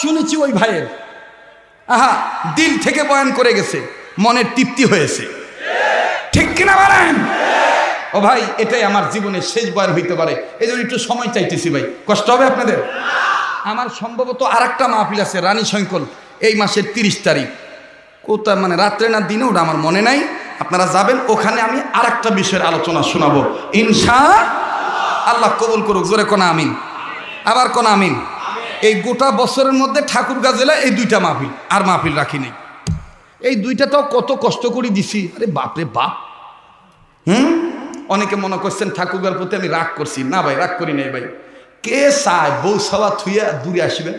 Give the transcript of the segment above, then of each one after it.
শুনেছি ওই ভাইয়ের আহা দিল থেকে বয়ান করে গেছে, মনের তৃপ্তি হয়েছে, ঠিক কিনা বলেন? ও ভাই, এটাই আমার জীবনের শেষ বয়ান হইতে পারে, এই জন্য একটু সময় চাইতেছি ভাই, কষ্ট হবে আপনাদের। আমার সম্ভবত আর একটা মাহফিল আছে রানী শঙ্কল, এই মাসের 30 তারিখ, কোথায় মানে রাত্রে না দিনে ওটা আমার মনে নাই, আপনারা যাবেন, ওখানে আমি আর একটা বিষয়ের আলোচনা শোনাবো ইনশাআল্লাহ। কবুল করুক, জোরে কোন আমিন, আবার কোন আমিন। এই গোটা বছরের মধ্যে ঠাকুরগাঁ জেলায় এই 2টা মাহফিল, আর মাহফিল রাখি নেই। এই 2টাতেও কত কষ্ট করে দিছি, আরে বাপরে বাপ। অনেকে মনে করছেন ঠাকুরগাঁর প্রতি আমি রাগ করছি, না ভাই রাগ করি নাই ভাই। কে চায় বউ সবা থুইয়া দূরে আসবেন?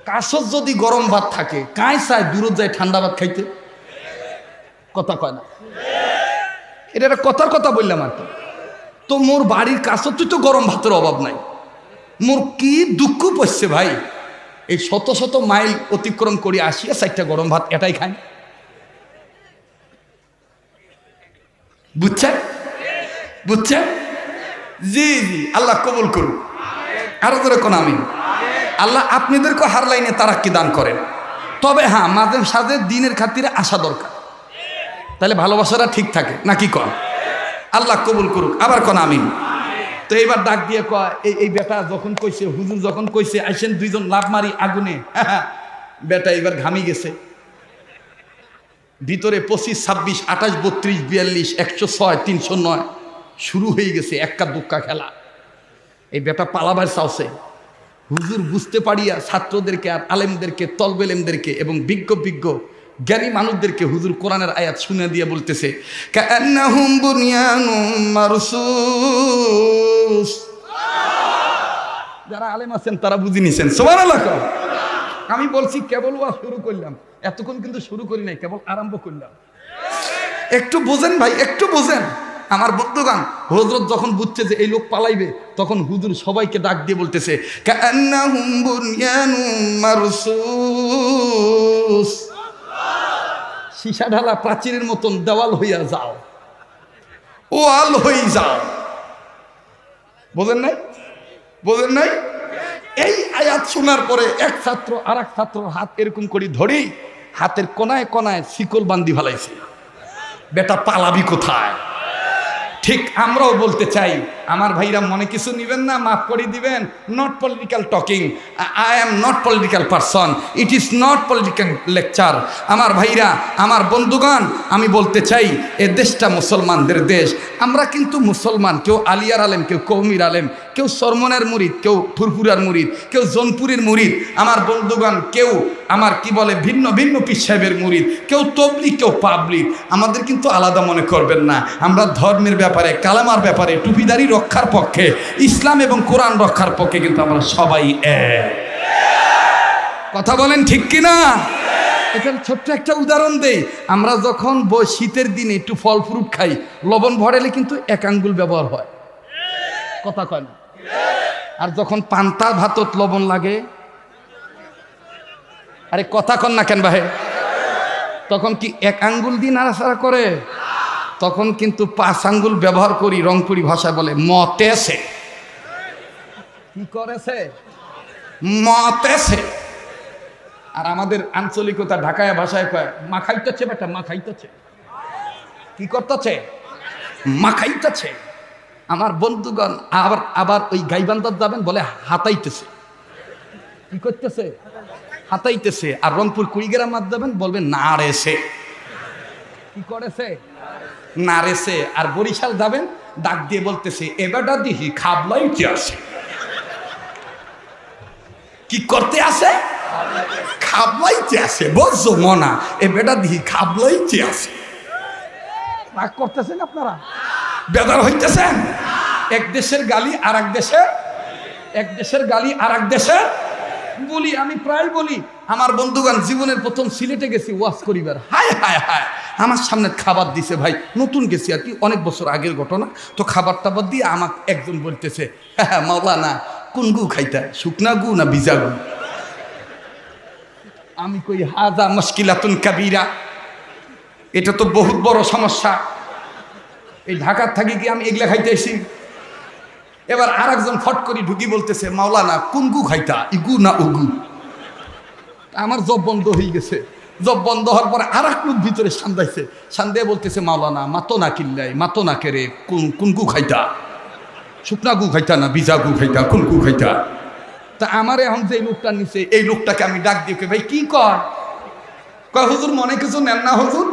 কাশর যদি গরম ভাত থাকে, কায় চায় দূরত যায় ঠান্ডা ভাত খাইতে? কথা কয় না, এটা একটা কথার কথা বললাম আর কি। তো মোর বাড়ির কাশর তুই তো গরম ভাতের অভাব নাই, মোর কি দুঃখ পড়ছে ভাই, এই শত শত মাইল অতিক্রম করে আসিয়া 4টা গরম ভাত এটাই খায়। বুঝছেন বুঝছেন? জি জি, আল্লাহ কবুল করুক, আরো করে কোন আমিন। আল্লাহ আপনাদেরকে হার লাইনে তারাক্কি দান করেন। তবে হ্যাঁ, মাঝে সাঝে দিনের খাতিরে আসা দরকার, তাহলে ভালোবাসাটা ঠিক থাকে, নাকি কন? আল্লাহ কবুল করুক, আবার কোন আমিন। তো এইবার ডাক দিয়ে কয়, এই বেটা যখন কইছে, হুজুর যখন কইছে আইসেন 2জন লাভ মারি আগুনে, বেটা এবার ঘামি গেছে। ভিতরে 25, 26, 28, 32, 42, 106, 309 শুরু হয়ে গেছে এক্কা দুক্কা খেলা। এই বেটা পালাবার চাওছে। হুজুর বুঝতে পারিয়া ছাত্রদেরকে আর আলেমদেরকে, তলবেলেমদেরকে এবং বিজ্ঞ জ্ঞানী মানুষদেরকে হুজুর কোরআনের আয়াত শুনে দিয়ে বলতেছে, কান্নাহুম বুনিয়ানুম মারসুস। যারা আলেম আছেন তারা বুঝে নিছেন, সুবহানাল্লাহ। আমি বলছি কেবল ওয়া শুরু করলাম, এতক্ষণ কিন্তু শুরু করি নাই, কেবল আরম্ভ করলাম। একটু বোঝেন ভাই, একটু বোঝেন। আমার বন্ধুগণ, হযরত যখন বুঝছে যে এই লোক পালাইবে, তখন হুজুর সবাইকে ডাক দিয়ে বলতেছে, কান্নাহুম বুনিয়ানুম মারসুস। সীসা ঢালা প্রাচীরের মতন দেওয়াল হইয়া যাও, ওয়াল হই যাও। বোঝেন নাই? বোঝেন নাই? এই আয়াত শোনার পরে এক ছাত্র আর এক ছাত্রর হাত এরকম করে ধরি, হাতের কোনায় কোনায় শিকল বান্ধি ফেলাইছে। বেটা পালাবি কোথায়? ঠিক আমরাও বলতে চাই, আমার ভাইরা মনে কিছু নিবেন না, মাফ করে দিবেন। Not political talking, I am not political person, it is not political lecture. আমার ভাইরা, আমার বন্ধুগণ, আমি বলতে চাই, এ দেশটা মুসলমানদের দেশ। আমরা কিন্তু মুসলমান, কেউ আলিয়ার আলেম, কেউ কৌমির আলেম, কেউ সরমনের মুরিদ, কেউ ফুরফুরার মুরিদ, কেউ জোনপুরের মুরিদ। আমার বন্ধুগণ, কেউ আমার কি বলে ভিন্ন ভিন্ন পীর সাহেবের মুরিদ, কেউ তবলিগ, কেউ পাবলিক। আমাদের কিন্তু আলাদা মনে করবেন না। আমরা ধর্মের ব্যাপারে, কালামার ব্যাপারে, টুপিদারি রক্ষার পক্ষে, ইসলাম এবং কোরআন রক্ষার পক্ষে কিন্তু আমরা সবাই এক। কথা বলেন ঠিক কিনা? এটার ছোট্ট একটা উদাহরণ দেই। আমরা যখন শীতের দিনে একটু ফল ফ্রুট খাই, লবণ ভরালে কিন্তু 1 আঙ্গুল ব্যবহার হয়। কথা কয় না? আর যখন পান্তা ভাতত লবণ লাগে, আরে কথা কন না কেন ভাই, তখন কি 1 আঙ্গুল দিয়ে নাড়াচাড়া করে? তখন কিন্তু 5 আঙ্গুল ব্যবহার করি, রংপুরি ভাষায় বলে মতেছে। কি করেছে? মতেছে। আর আমাদের আঞ্চলিকতা ঢাকায় ভাষায় কয় মাখাইতেছে, বেটা মাখাইতেছে। কি করতেছে? মাখাইতেছে। আমার বন্ধুগণ, আবার ওই গাইবান্ধার যাবেন, বলে হাতাইতেছে। কি করতেছে? হাতাইতেছে। আর রংপুর কুড়িগ্রাম মাত যাবেন, বলবে নাড়েছে। কি করেছে? নাড়েছে। আর বরিশাল যাবেন, ডাক দিয়ে বলতেছে, এবারটা দিহি খাবলাইতে আছে। কি করতে আছে? খাবলাইতে আছে। বুঝছো মনা, এবারটা দিহি খাবলাইতে আছে। রাগ করতেছেন আপনারা? বেদার হইতেছেন? এক দেশের গালি আর এক দেশে, এক দেশের গালি আর এক দেশে বলি। আমি প্রায় বলি, আমার বন্ধুগণ, জীবনের প্রথম সিলেটে গেছি ওয়াজ করিবার, হায় হায় হায়, আমার সামনে খাবার দিছে ভাই, নতুন গেছি আর কি, অনেক বছর আগের ঘটনা। তো খাবার টাবার দিয়ে আমাকে একজন বলতেছে, হ্যাঁ মাওলানা কোন গু খাইতা, শুকনা গু না ভিজা গু? আমি কই হাজা মুশকিলাতুন কাবীরা, এটা তো বহুত বড় সমস্যা। এই ঢাকার থাকি কি আমি এগুলা খাইতে আসি? এবার আর একজন ফট করে ঢুকি বলতেছে, মাওলানা কোন গু খাইতা, ইগু না উগু? আমার জব বন্ধ হয়ে গেছে। জব বন্ধ হওয়ার পরে আর এক লোক ভিতরে সান্দাইছে, সান্দাই বলতেছে, মাওলানা মাতো না কিল্লাই, মাতো না কেরে, কোন গু খাইতা? শুকনা গু খাইতা না ভিজা গু খাইতা, কোন গু খাইতা? তা আমার এখন যে লোকটা নিচে, এই লোকটাকে আমি ডাক দিয়ে, ভাই কি কয়? হুজুর মনে কিছু নেন না হুজুর,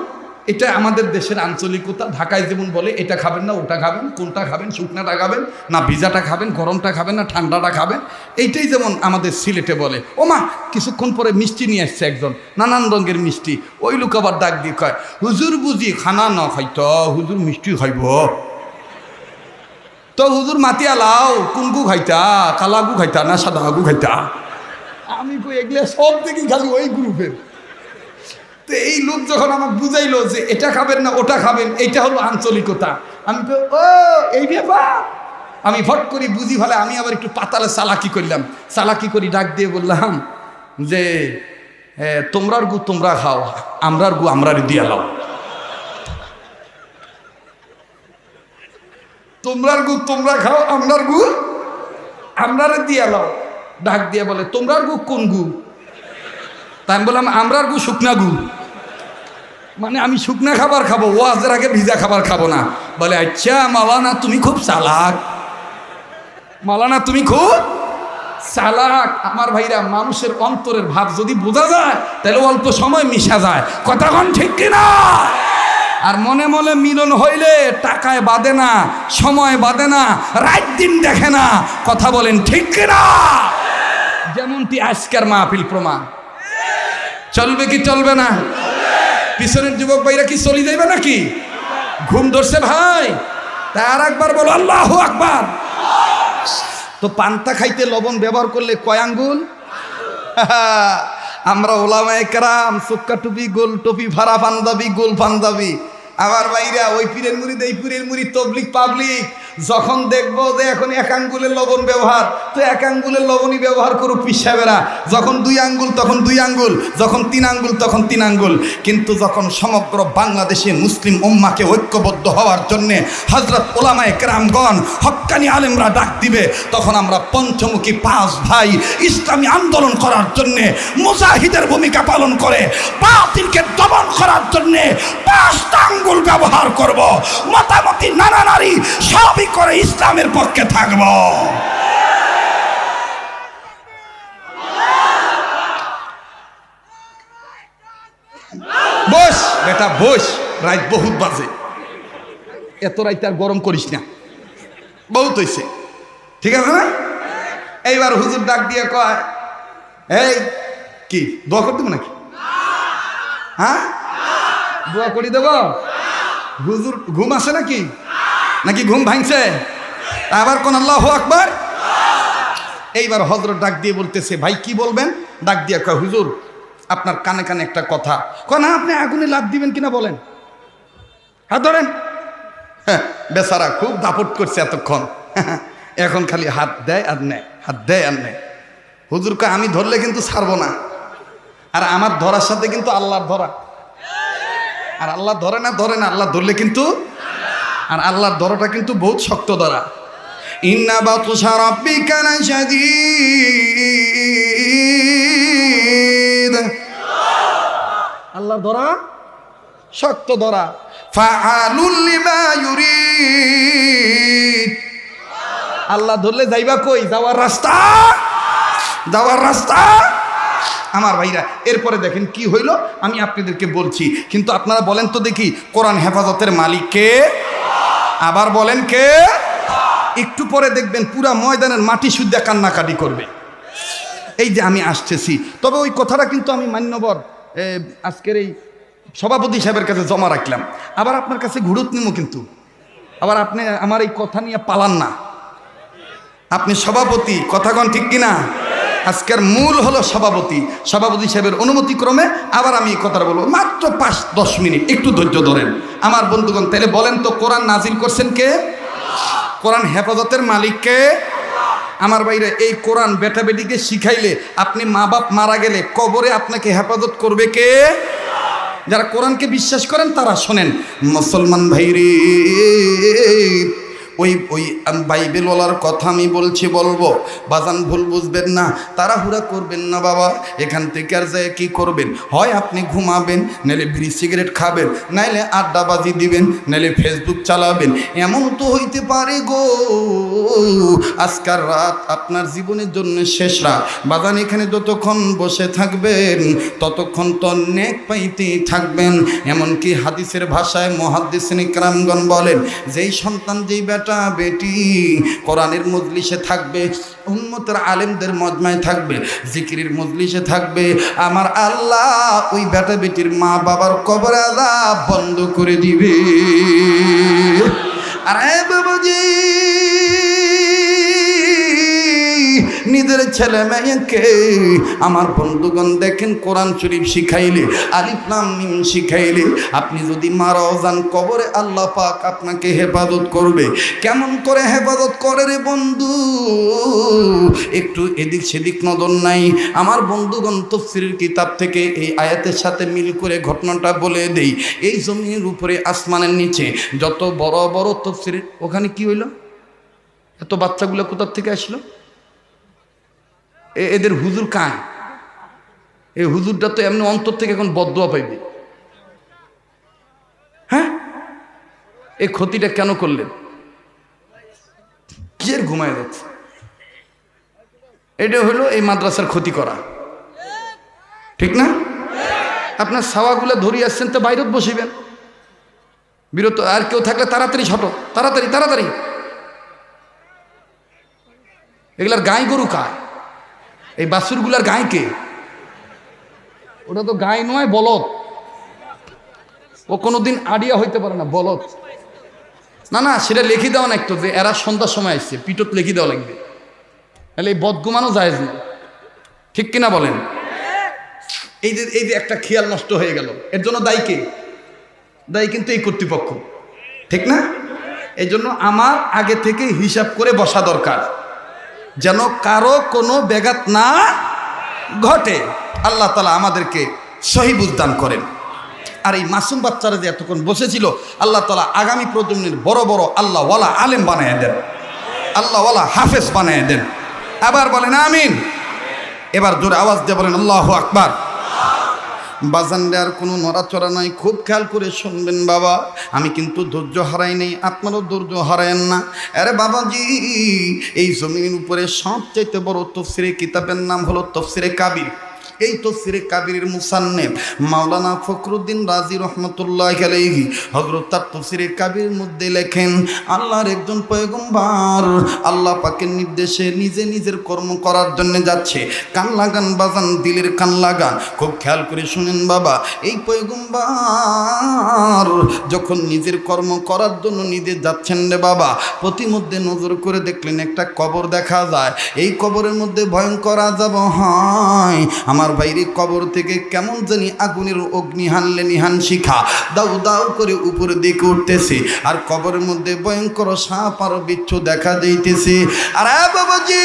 এটা আমাদের দেশের আঞ্চলিকতা। ঢাকায় যেমন বলে এটা খাবেন না ওটা খাবেন, কোনটা খাবেন, শুকনাটা খাবেন না ভিজাটা খাবেন, গরমটা খাবেন না ঠান্ডাটা খাবেন, এইটাই যেমন আমাদের সিলেটে বলে। ও মা, কিছুক্ষণ পরে মিষ্টি নিয়ে আসছে একজন, নানান রঙের মিষ্টি। ওই লোক আবার ডাক দিয়ে কয়, হুজুর বুঝি খানা না খাইত, হুজুর মিষ্টি খাইব। তো হুজুর মাতিয়া লাও, কোন গু খাইতা, কালা গু খাইতা না সাদা গু খাইতা? আমি কই এগুলো সব দেখি খালি ওই গ্রুপের। তো এই লোক যখন আমাকে বুঝাইলো যে এটা খাবেন না ওটা খাবেন, এইটা হলো আঞ্চলিকতা, আমি তো ও এই ব্যাপার। আমি ফট করি বুঝি ফেলে, আমি আবার একটু পাতালে চালাকি করলাম। চালাকি করি ডাক দিয়ে বললাম যে তোমরার গু তোমরা খাও, আমরার গু আমরারে দিয়া লাও। তোমরার গু তোমরা খাও, আমরার গু আমরারে দিয়া লাও। ডাক দিয়ে বলে, তোমরার গু কোন গু? তাই আমি বললাম, আমরার গু শুকনা গু। মানে আমি শুকনা খাবার খাবো, ওয়াজের আগে ভিজা খাবার খাবো না। বলে, আচ্ছা মাওলানা তুমি খুব চালাক, মাওলানা তুমি খুব চালাক। আমার ভাইরা, মানুষের অন্তরের ভাব যদি বোঝা যায় তাহলে অল্প সময় মিশা যায়, কথা কোন ঠিক কিনা? আর মনে মনে মিলন হইলে টাকায় বাঁধে না, সময় বাঁধে না, রাত দিন দেখে না, কথা বলেন ঠিক কিনা? যেমনটি আজকের মাহফিল প্রমাণ। চলবে কি চলবে না? পিছনের যুবক ভাইরা কি চলে যাইবে নাকি? ঘুম ধরছে ভাই? তার একবার বলো আল্লাহু আকবার। তো পান্তা খাইতে লবণ ব্যবহার করলে কয় আঙ্গুল? আমরা ওলামায়ে কেরাম চোক্কা টুপি, গোল টুপি, ভাড়া পাঞ্জাবি, গোল পাঞ্জাবি। আমার ভাইরা, ওই পীরের মুরিদ এই পীরের মুরিদ, তবলিগ পাবলিক যখন দেখবো যে এখন এক আঙ্গুলের লবণ ব্যবহার, তো এক আঙ্গুলের লবণই ব্যবহার করুক পীর সাহেবেরা। যখন 2 আঙ্গুল তখন 2 আঙ্গুল, যখন 3 আঙ্গুল তখন 3 আঙ্গুল। কিন্তু যখন সমগ্র বাংলাদেশে মুসলিম উম্মাকে ঐক্যবদ্ধ হওয়ার জন্যে হযরত উলামায়ে কেরামগণ, হক্কানি আলেমরা ডাক দিবে, তখন আমরা পঞ্চমুখী 5 ভাই ইসলামী আন্দোলন করার জন্যে মুজাহিদের ভূমিকা পালন করে বাতিলকে দমন করার জন্যে 5টা আঙ্গুল ব্যবহার করব। মতামতি নানা নারী সবই করে ইসলামের পক্ষে থাকব। বস বেটা বস, রাত বহুত বাজে, এত রাইতে আর গরম করিস না, বহুত হইছে, ঠিক আছে না? এইবার হুজুর ডাক দিয়ে কয়, এই কি দোয়া করে দেবো নাকি? হ্যাঁ, দোয়া করি দেব? হুজুর ঘুম আসে নাকি? নাকি ঘুম ভাঙছে? আবার কোন আল্লাহু আকবার। এইবার হযরত ডাক দিয়ে বলতেছে, ভাই কি বলবেন? ডাক দিয়ে কয়, হুজুর আপনার কানে কানে একটা কথা। কয় না, আপনি আগুনে লাফ দিবেন কিনা বলেন। হাত ধরেন। হ্যাঁ, বেচারা খুব দাপট করছে এতক্ষণ, এখন খালি হাত দেয় আর নেয়, হাত দেয় আর নেয়। হুজুর কয়, আমি ধরলে কিন্তু ছাড়বো না, আর আমার ধরার সাথে কিন্তু আল্লাহর ধরা। আর আল্লাহ ধরে না আল্লাহ ধরলে কিন্তু, আর আল্লাহর ধরাটা কিন্তু বহুত শক্ত ধরা। ইন্না বাতুশা রাব্বিকা লাশাদীদ, আল্লাহর ধরা শক্ত ধরা। ফাআলুল লিমা ইউরিদ, আল্লাহ ধরলে যাইবা কই? যাওয়ার রাস্তা, যাওয়ার রাস্তা। আমার ভাইরা, এরপরে দেখেন কি হইল, আমি আপনাদেরকে বলছি, কিন্তু আপনারা বলেন তো দেখি, কোরআন হেফাজতের মালিক কে? আবার বলেন কে? একটু পরে দেখবেন পুরা ময়দানের মাটি শুদ্ধা কান্নাকাটি করবে। এই যে আমি আসতেছি, তবে ওই কথাটা কিন্তু আমি মান্যবর আজকের এই সভাপতি সাহেবের কাছে জমা রাখলাম। আবার আপনার কাছে ঘুরত নিব, কিন্তু আবার আপনি আমার এই কথা নিয়ে পালান না। আপনি সভাপতি, কথাগণ ঠিক কিনা? আজকের মূল হলো সভাপতি সাহেবের অনুমতি ক্রমে আবার আমি এই কথাটা বলবো, মাত্র 5-10 মিনিট, একটু ধৈর্য ধরেন আমার বন্ধুগণ। তাহলে বলেন তো, কোরআন নাজিল করছেন কে? কোরআন হেফাজতের মালিক কে? আমার ভাইরা, এই কোরআন বেটা বেটিকে শিখাইলে, আপনি মা বাপ মারা গেলে কবরে আপনাকে হেফাজত করবে কে? যারা কোরআনকে বিশ্বাস করেন তারা শোনেন। মুসলমান ভাইরে, ওই বাইবেলওয়ালার কথা আমি বলবো বাজান, ভুল বুঝবেন না, তাড়াহুড়া করবেন না বাবা। এখান থেকে আর যায় কি করবেন? হয় আপনি ঘুমাবেন, নাইলে বিড়ি সিগারেট খাবেন, নাইলে আড্ডাবাজি দিবেন, নাইলে ফেসবুক চালাবেন। এমন তো হইতে পারে গো আজকার রাত আপনার জীবনের জন্য শেষ রাত। বাজান এখানে যতক্ষণ বসে থাকবেন ততক্ষণ তো নেক পাইতেই থাকবেন। এমনকি হাদিসের ভাষায় মুহাদ্দিসিন ইকরামগণ বলেন, যেই সন্তান, যেই বেটা বেটি কোরআনের মজলিসে থাকবে, উম্মতের আলেমদের মজমায় থাকবে, জিকিরের মজলিসে থাকবে, আমার আল্লাহ ওই বেটা বেটির মা বাবার কবর আযাব বন্ধ করে দিবে। আরে বাবাজি, নিজের ছেলে মেয়েকে আমার বন্ধুগণ দেখেন কোরআন শরীফ শিখাইলে, আলিফ লাম মিম শিখাইলে, আপনি যদি মারাও যান কবরে আল্লাহ পাক আপনাকে হেফাজত করবে। কেমন করে হেফাজত করে রে বন্ধু? একটু এদিক সেদিক নজর নাই। আমার বন্ধুগণ তাফসীরের কিতাব থেকে এই আয়াতের সাথে মিল করে ঘটনাটা বলে দেই। এই জমিনের উপরে আসমানের নিচে যত বড় বড় তাফসীর, ওখানে কি হইল? এত বাচ্চাগুলো কোথা থেকে আসলো? এদের হুজুর কায়? এই হুজুরটা তো এমনি অন্তর থেকে এখন বদদোয়া পাইবে। হ্যাঁ, এই ক্ষতিটা কেন করলেন? কি এর ঘুমায় যাচ্ছে? এটা হলো এই মাদ্রাসার ক্ষতি করা, ঠিক না? আপনার ছাওয়াগুলো ধরিয়ে আসছেন তো বাইরত বসিবেন, বিরত। আর কেউ থাকলে তাড়াতাড়ি ছোট, তাড়াতাড়ি তাড়াতাড়ি। এগুলার গাই গরু কায়? এই বাছুরগুলার গাই কে? ওটা তো গাই নয়, বলদ। ও কোনোদিন আড়িয়া হইতে পারে না, বলদ। না না, সেটা লিখে দেওয়া না একটু, যে এরা সন্ধ্যার সময় আসছে, পিটত লিখে দেওয়া লাগবে, তাহলে এই বদগুমানও জায়েজ না, ঠিক কিনা বলেন? এই যে একটা খেয়াল নষ্ট হয়ে গেল, এর জন্য দায়ী কে? দায়ী কিন্তু এই কর্তৃপক্ষ, ঠিক না? এই জন্য আমার আগে থেকে হিসাব করে বসা দরকার, যেন কারো কোনো ব্যাঘাত না ঘটে। আল্লাহ তাআলা আমাদেরকে সহি বুঝদান করেন। আর এই মাসুম বাচ্চারা যে এতক্ষণ বসেছিল, আল্লাহ তাআলা আগামী প্রজন্মের বড় বড় আল্লাহওয়ালা আলেম বানায় দেন, আল্লাহওয়ালা হাফেজ বানায় দেন। আবার বলেন আমিন। এবার জোরে আওয়াজ দিয়ে বলেন আল্লাহু আকবার। বাজানরে আর কোনো নড়াচড়া নাই, খুব খেয়াল করে শুনবেন বাবা। আমি কিন্তু ধৈর্য হারাই নেই, আপনারও ধৈর্য হারায়েন না। আরে বাবাজি, এই জমিনের উপরে সবচাইতে বড় তাফসীরে কিতাবের নাম হলো তাফসীরে কাবির। এই তাফসীরে কাবীরের মুসান্নিফ মাওলানা ফখরুদ্দীন রাজি রহমতুল্লাহি আলাইহি হযরত তার তাফসীরে কাবীরের মধ্যে লেখেন, আল্লাহর একজন পয়গম্বর আল্লাহ পাকের নির্দেশে নিজে নিজের কর্ম করার জন্য যাচ্ছে। কান লাগান বাজান, দিলের কান লাগান, খুব খেয়াল করে শুনেন বাবা। এই পয়গম্বর যখন নিজের কর্ম করার জন্য নিজে যাচ্ছেন রে বাবা, প্রতিমধ্যে নজর করে দেখলেন একটা কবর দেখা যায়। এই কবরের মধ্যে ভয়ঙ্কর আযাব হয়। আমার বাইরে কবর থেকে কেমন জানি আগুনের অগ্নি হানলে নিহান শিখা দাউ দাউ করে উপরে দিকে উঠতেছে, আর কবরের মধ্যে ভয়ঙ্কর সাপ আর বিচ্ছু দেখা যাইতেছে। আরে বাবাজি,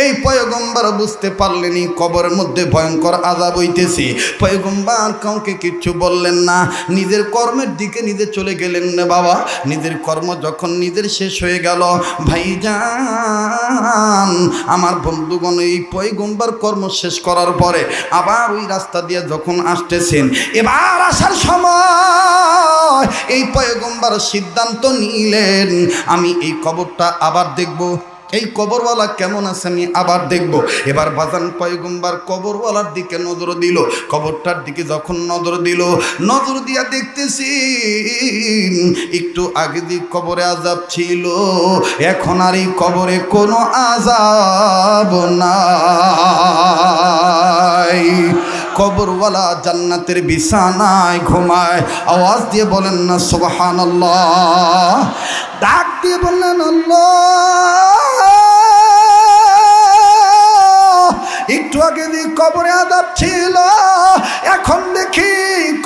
এই পয়গম্বর বুঝতে পারলেনি কবরের মধ্যে ভয়ঙ্কর আযাব হইতেছে। পয়গম্বর কাউকে কিচ্ছু বললেন না, নিজের কর্মের দিকে নিজে চলে গেলেন না বাবা। নিজের কর্ম যখন নিজের শেষ হয়ে গেল, ভাইজান আমার বন্ধুগণ, এই পয়গম্বর কর্ম শেষ করার পরে আবার ওই রাস্তা দিয়ে যখন আসতেছেন, এবার আসার সময় এই পয়গম্বর সিদ্ধান্ত নিলেন, আমি এই কবরটা আবার দেখব, এই কবরওয়ালা কেমন আছে আমি আবার দেখব। এবার বাজান পয়গম্বর কবরওয়ালার দিকে নজর দিল। কবরটার দিকে যখন নজর দিল, নজর দিয়া দেখতেছি একটু আগে যে কবরে আযাব ছিল, এখন আর এই কবরে কোনো আযাব নাই। কবরওয়ালা জান্নাতের বিছানায় ঘুমায়। আওয়াজ দিয়ে বলেন না সুবহানাল্লাহ, ডাক দিয়ে বললেন আল্লাহ। একটু আগে যে কবরে আযাব ছিল, এখন দেখি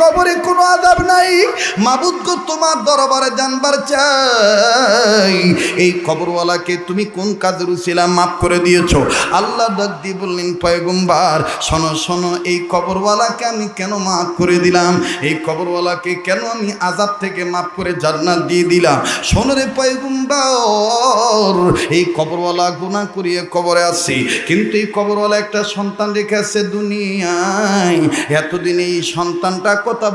কবরে কোনো আযাব নাই। মাবুদ গো, তোমার দরবারে জানবার চাই এই কবরওয়ালাকে তুমি কোন কাজের উসিলা মাফ করে দিয়েছো। আল্লাহ ডাক দিয়ে বললেন, পয়গম্বর শোনো শোনো, এই কবরওয়ালাকে আমি কেন মাফ করে দিলাম, এই কবরওয়ালাকে কেন আমি আযাব থেকে মাফ করে জান্নাত দিয়ে দিলাম। শোনো রে পয়গম্বর, এই কবরওয়ালা গুনাহ করিয়ে কবরে আছে, কিন্তু এই কবরওয়ালা একটা সন্তান রেখে আছে দুনিয়ায়। এতদিন এই সন্তানটা কথা